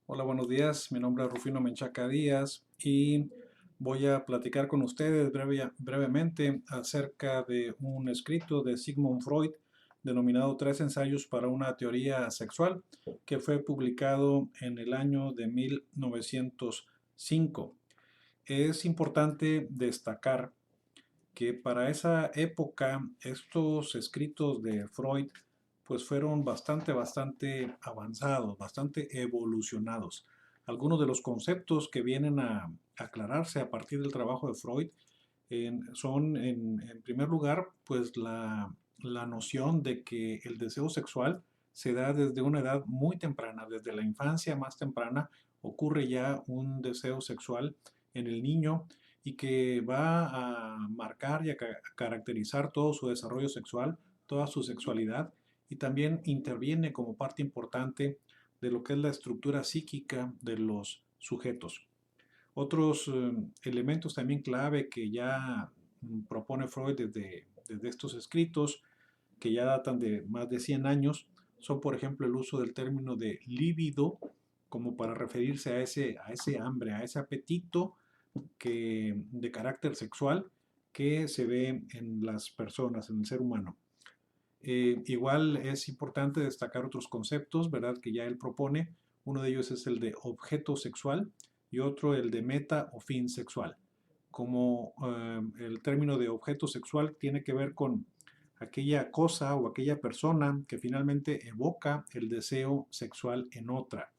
Hola, buenos días. Mi nombre es Rufino Menchaca Díaz y voy a platicar con ustedes brevemente acerca de un escrito de Sigmund Freud denominado Tres ensayos para una teoría sexual, que fue publicado en el año de 1905. Es importante destacar que para esa época estos escritos de Freud pues fueron bastante avanzados, bastante evolucionados. Algunos de los conceptos que vienen a aclararse a partir del trabajo de Freud son, en primer lugar, pues la noción de que el deseo sexual se da desde una edad muy temprana, desde la infancia más temprana, ocurre ya un deseo sexual en el niño y que va a marcar y a caracterizar todo su desarrollo sexual, toda su sexualidad, y también interviene como parte importante de lo que es la estructura psíquica de los sujetos. Otros elementos también clave que ya propone Freud desde estos escritos, que ya datan de más de 100 años, son por ejemplo el uso del término de líbido como para referirse a ese hambre, a ese apetito de carácter sexual que se ve en las personas, en el ser humano. Igual es importante destacar otros conceptos, ¿verdad?, que ya él propone. Uno de ellos es el de objeto sexual y otro el de meta o fin sexual. Como el término de objeto sexual tiene que ver con aquella cosa o aquella persona que finalmente evoca el deseo sexual en otra.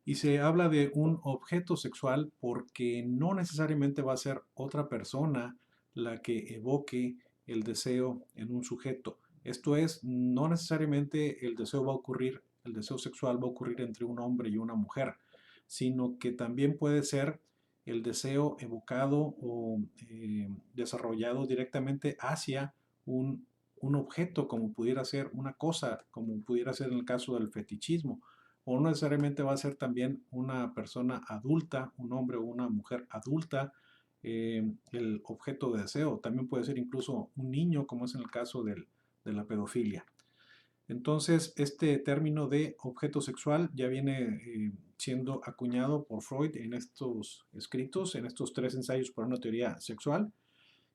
Y se habla de un objeto sexual porque no necesariamente va a ser otra persona la que evoque el deseo en un sujeto. Esto es, no necesariamente el deseo va a ocurrir, el deseo sexual va a ocurrir entre un hombre y una mujer, sino que también puede ser el deseo evocado o desarrollado directamente hacia un, un objeto, como pudiera ser una cosa, como pudiera ser en el caso del fetichismo, o no necesariamente va a ser también una persona adulta, un hombre o una mujer adulta, el objeto de deseo. También puede ser incluso un niño, como es en el caso de la pedofilia. Entonces, este término de objeto sexual ya viene siendo acuñado por Freud en estos escritos, en estos tres ensayos para una teoría sexual,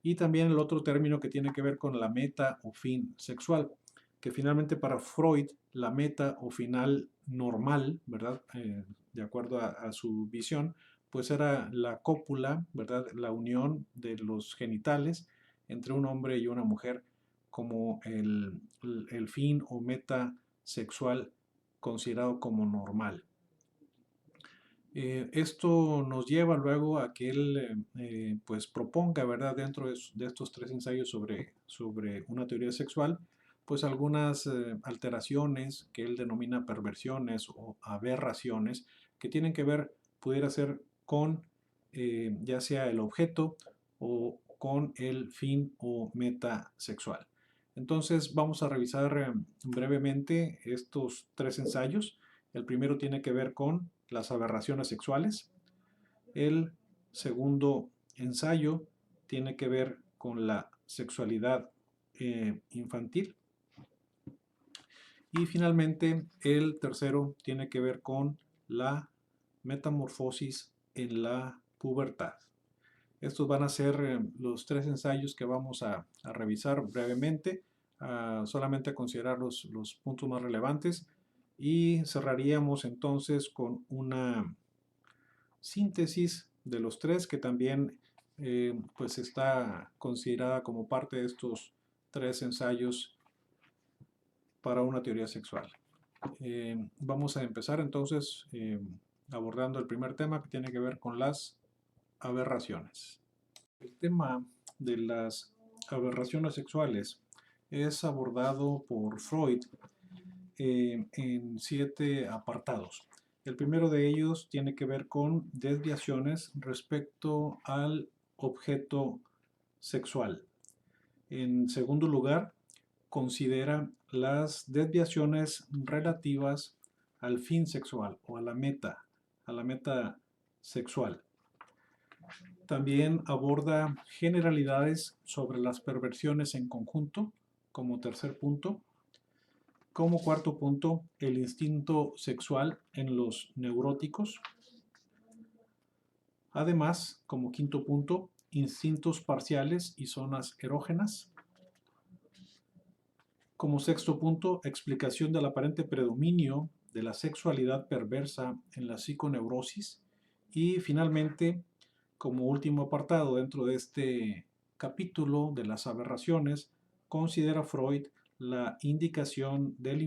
y también el otro término que tiene que ver con la meta o fin sexual, que finalmente para Freud la meta o final normal, ¿verdad? De acuerdo a su visión, pues era la cópula, ¿verdad? La unión de los genitales entre un hombre y una mujer como el fin o meta sexual considerado como normal. Esto nos lleva luego a que él pues proponga, ¿verdad?, dentro de estos tres ensayos sobre una teoría sexual, pues algunas alteraciones que él denomina perversiones o aberraciones que tienen que ver, pudiera ser con ya sea el objeto o con el fin o meta sexual. Entonces vamos a revisar brevemente estos tres ensayos. El primero tiene que ver con las aberraciones sexuales. El segundo ensayo tiene que ver con la sexualidad infantil. Y finalmente, el tercero tiene que ver con la metamorfosis en la pubertad. Estos van a ser los tres ensayos que vamos a revisar brevemente, solamente a considerar los puntos más relevantes, y cerraríamos entonces con una síntesis de los tres que también pues está considerada como parte de estos tres ensayos para una teoría sexual. Vamos a empezar entonces abordando el primer tema que tiene que ver con las aberraciones. El tema de las aberraciones sexuales es abordado por Freud en 7 apartados. El primero de ellos tiene que ver con desviaciones respecto al objeto sexual. En segundo lugar, considera las desviaciones relativas al fin sexual o a la meta sexual. También aborda generalidades sobre las perversiones en conjunto como tercer punto. Como cuarto punto, el instinto sexual en los neuróticos. Además, como quinto punto, instintos parciales y zonas erógenas. Como sexto punto, explicación del aparente predominio de la sexualidad perversa en la psiconeurosis. Y finalmente, como último apartado dentro de este capítulo de las aberraciones, considera Freud la indicación del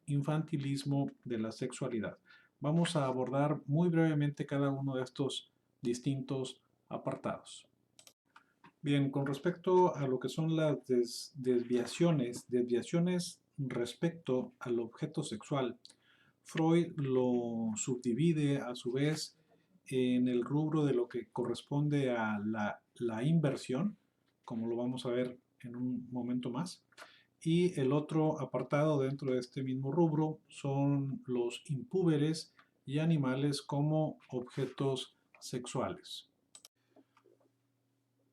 infantilismo de la sexualidad. Vamos a abordar muy brevemente cada uno de estos distintos apartados. Bien, con respecto a lo que son las desviaciones respecto al objeto sexual, Freud lo subdivide a su vez en el rubro de lo que corresponde a la inversión, como lo vamos a ver en un momento más, y el otro apartado dentro de este mismo rubro son los impúberes y animales como objetos sexuales.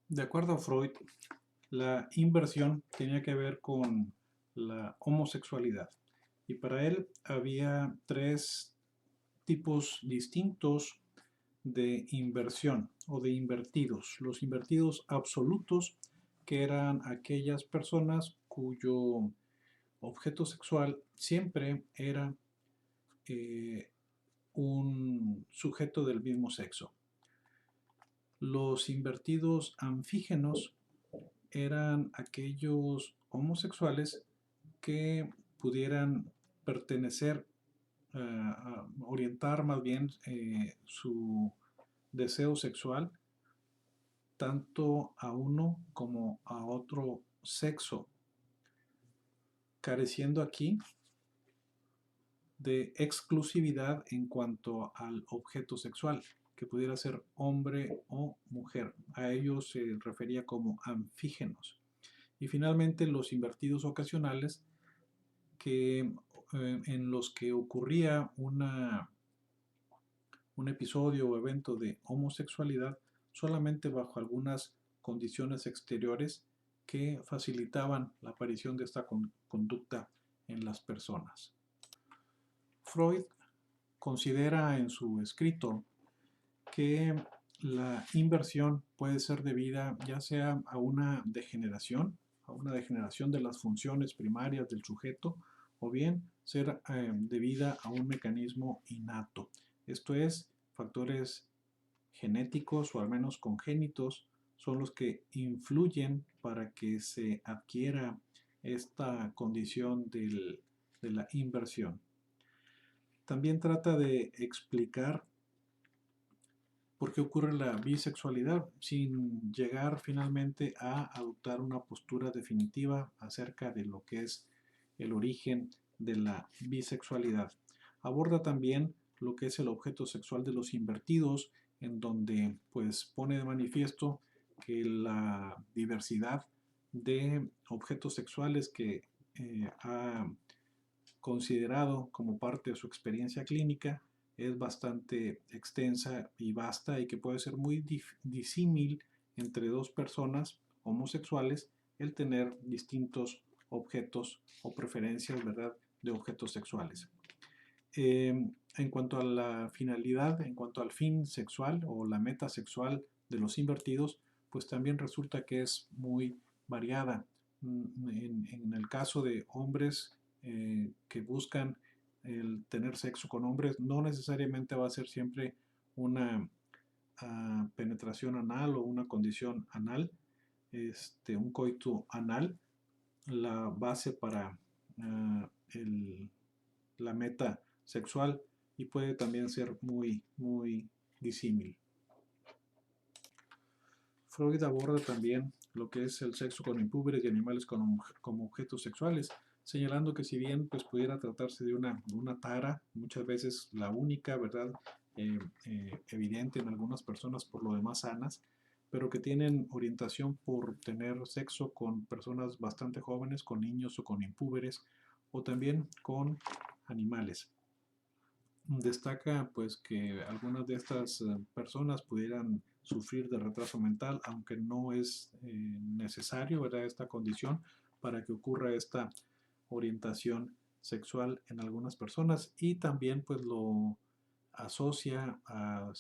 De acuerdo a Freud, la inversión tenía que ver con la homosexualidad y para él había tres tipos distintos de inversión o de invertidos. Los invertidos absolutos, que eran aquellas personas cuyo objeto sexual siempre era eh, un sujeto del mismo sexo. Los invertidos anfígenos eran aquellos homosexuales que pudieran pertenecer, orientar más bien su deseo sexual tanto a uno como a otro sexo, careciendo aquí de exclusividad en cuanto al objeto sexual, que pudiera ser hombre o mujer. A ellos se refería como anfígenos. Y finalmente los invertidos ocasionales, que, en los que ocurría un episodio o evento de homosexualidad solamente bajo algunas condiciones exteriores que facilitaban la aparición de esta conducta en las personas. Freud considera en su escrito que la inversión puede ser debida ya sea a una degeneración de las funciones primarias del sujeto, o bien ser debida a un mecanismo innato. Esto es, factores genéticos o al menos congénitos son los que influyen para que se adquiera esta condición de la inversión. También trata de explicar por qué ocurre la bisexualidad sin llegar finalmente a adoptar una postura definitiva acerca de lo que es el origen de la bisexualidad. Aborda también lo que es el objeto sexual de los invertidos, en donde pues pone de manifiesto que la diversidad de objetos sexuales que ha considerado como parte de su experiencia clínica es bastante extensa y vasta y que puede ser muy disímil entre dos personas homosexuales el tener distintos objetos o preferencias, ¿verdad?, de objetos sexuales. En cuanto a la finalidad, en cuanto al fin sexual o la meta sexual de los invertidos, pues también resulta que es muy variada. En el caso de hombres que buscan el tener sexo con hombres, no necesariamente va a ser siempre una penetración anal o una condición anal, un coito anal, la base para la meta sexual, y puede también ser muy, muy disímil. Freud aborda también lo que es el sexo con impúberes y animales como objetos sexuales, señalando que si bien pues, pudiera tratarse de una tara, muchas veces la única, ¿verdad? Evidente en algunas personas, por lo demás sanas, pero que tienen orientación por tener sexo con personas bastante jóvenes, con niños o con impúberes, o también con animales. Destaca pues que algunas de estas personas pudieran sufrir de retraso mental, aunque no es necesario, ¿verdad?, esta condición para que ocurra esta orientación sexual en algunas personas y también pues lo asocia a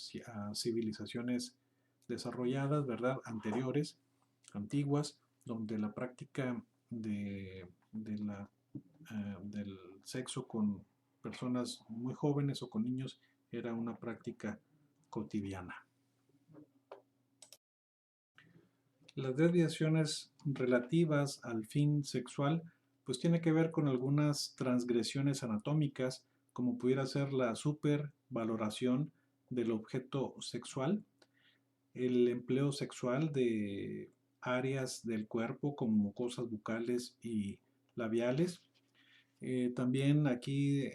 civilizaciones desarrolladas, ¿verdad? Anteriores, antiguas, donde la práctica del sexo con personas muy jóvenes o con niños era una práctica cotidiana. Las desviaciones relativas al fin sexual pues tiene que ver con algunas transgresiones anatómicas, como pudiera ser la supervaloración del objeto sexual, el empleo sexual de áreas del cuerpo como mucosas bucales y labiales. También aquí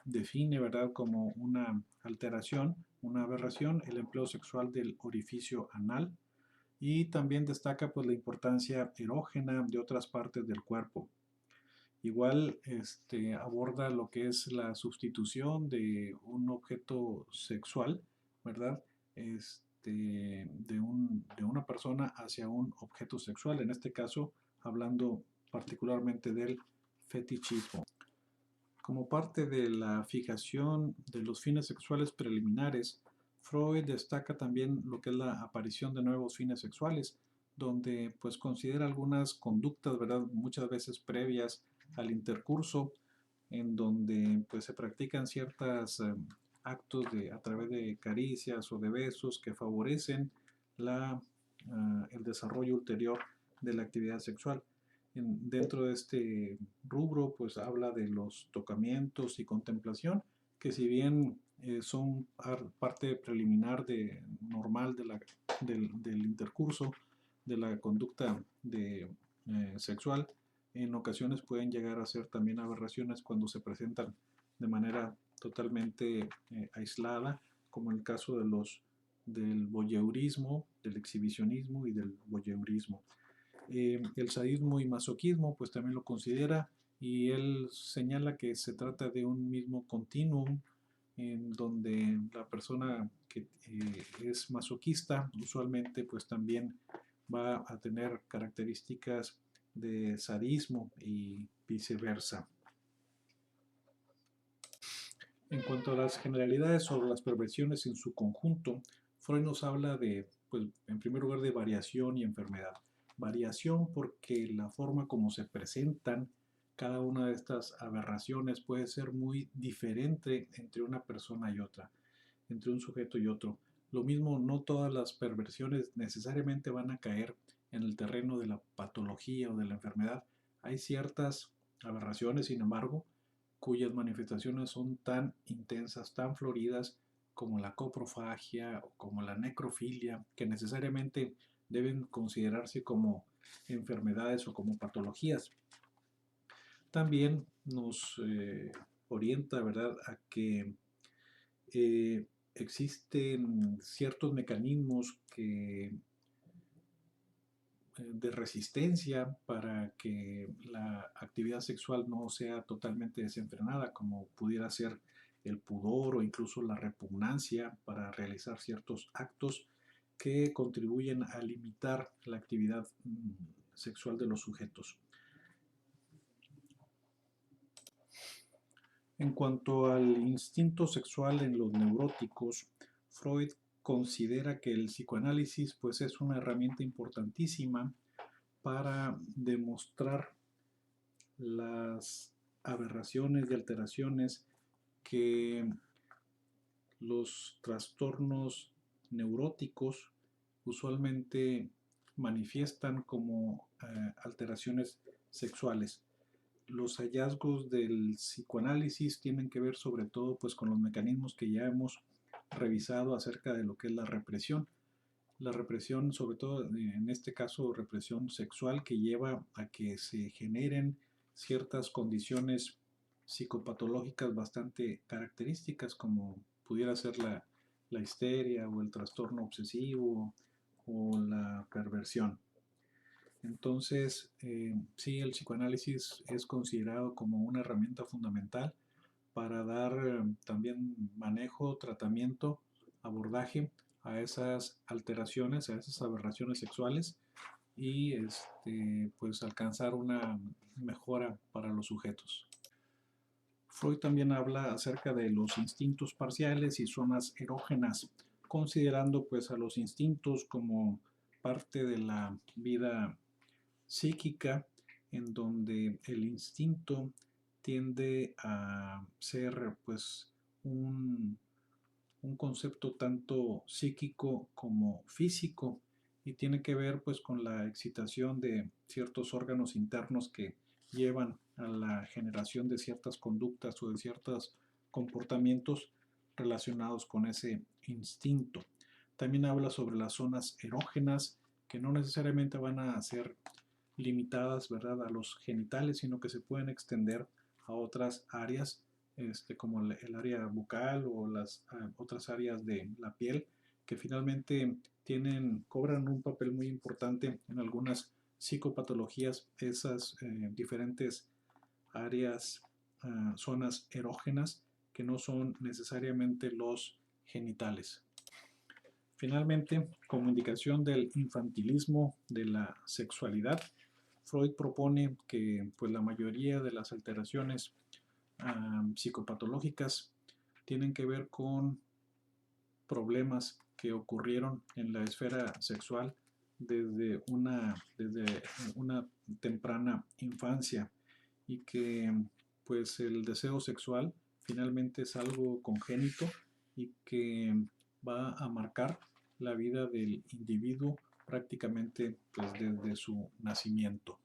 define, ¿verdad?, como una alteración, una aberración, el empleo sexual del orificio anal y también destaca pues la importancia erógena de otras partes del cuerpo. Igual aborda lo que es la sustitución de un objeto sexual, ¿verdad? De una persona hacia un objeto sexual, en este caso hablando particularmente del fetichismo. Como parte de la fijación de los fines sexuales preliminares, Freud destaca también lo que es la aparición de nuevos fines sexuales, donde pues considera algunas conductas, ¿verdad? Muchas veces previas al intercurso, en donde pues se practican ciertos actos a través de caricias o de besos que favorecen el desarrollo ulterior de la actividad sexual. Dentro de este rubro, pues habla de los tocamientos y contemplación, que si bien son parte preliminar normal del intercurso, de la conducta sexual, en ocasiones pueden llegar a ser también aberraciones cuando se presentan de manera totalmente aislada, como en el caso del voyeurismo, del exhibicionismo y del voyeurismo. El sadismo y masoquismo pues también lo considera y él señala que se trata de un mismo continuum en donde la persona que es masoquista usualmente pues también va a tener características de sadismo y viceversa. En cuanto a las generalidades sobre las perversiones en su conjunto, Freud nos habla de, pues, en primer lugar, de variación y enfermedad. Variación porque la forma como se presentan cada una de estas aberraciones puede ser muy diferente entre una persona y otra, entre un sujeto y otro. Lo mismo, no todas las perversiones necesariamente van a caer en el terreno de la patología o de la enfermedad. Hay ciertas aberraciones, sin embargo, cuyas manifestaciones son tan intensas, tan floridas como la coprofagia o como la necrofilia, que necesariamente deben considerarse como enfermedades o como patologías. También nos orienta, ¿verdad?, a que existen ciertos mecanismos de resistencia para que la actividad sexual no sea totalmente desenfrenada, como pudiera ser el pudor o incluso la repugnancia para realizar ciertos actos que contribuyen a limitar la actividad sexual de los sujetos. En cuanto al instinto sexual en los neuróticos, Freud considera que el psicoanálisis pues, es una herramienta importantísima para demostrar las aberraciones y alteraciones que los trastornos neuróticos usualmente manifiestan como alteraciones sexuales. Los hallazgos del psicoanálisis tienen que ver sobre todo pues, con los mecanismos que ya hemos revisado acerca de lo que es la represión. La represión, sobre todo en este caso represión sexual, que lleva a que se generen ciertas condiciones psicopatológicas bastante características, como pudiera ser la histeria o el trastorno obsesivo o la perversión. Entonces, sí, el psicoanálisis es considerado como una herramienta fundamental para dar también manejo, tratamiento, abordaje a esas alteraciones, a esas aberraciones sexuales y pues alcanzar una mejora para los sujetos. Freud también habla acerca de los instintos parciales y zonas erógenas, considerando pues a los instintos como parte de la vida psíquica, en donde el instinto tiende a ser pues un, un concepto tanto psíquico como físico y tiene que ver pues con la excitación de ciertos órganos internos que llevan a la generación de ciertas conductas o de ciertos comportamientos relacionados con ese instinto. También habla sobre las zonas erógenas que no necesariamente van a ser limitadas, ¿verdad?, a los genitales, sino que se pueden extender a otras áreas, como el área bucal o las otras áreas de la piel, que finalmente cobran un papel muy importante en algunas psicopatologías, esas diferentes áreas, zonas erógenas que no son necesariamente los genitales. Finalmente, como indicación del infantilismo de la sexualidad, Freud propone que pues, la mayoría de las alteraciones psicopatológicas tienen que ver con problemas que ocurrieron en la esfera sexual desde una temprana infancia y que pues el deseo sexual finalmente es algo congénito y que va a marcar la vida del individuo prácticamente pues, desde su nacimiento.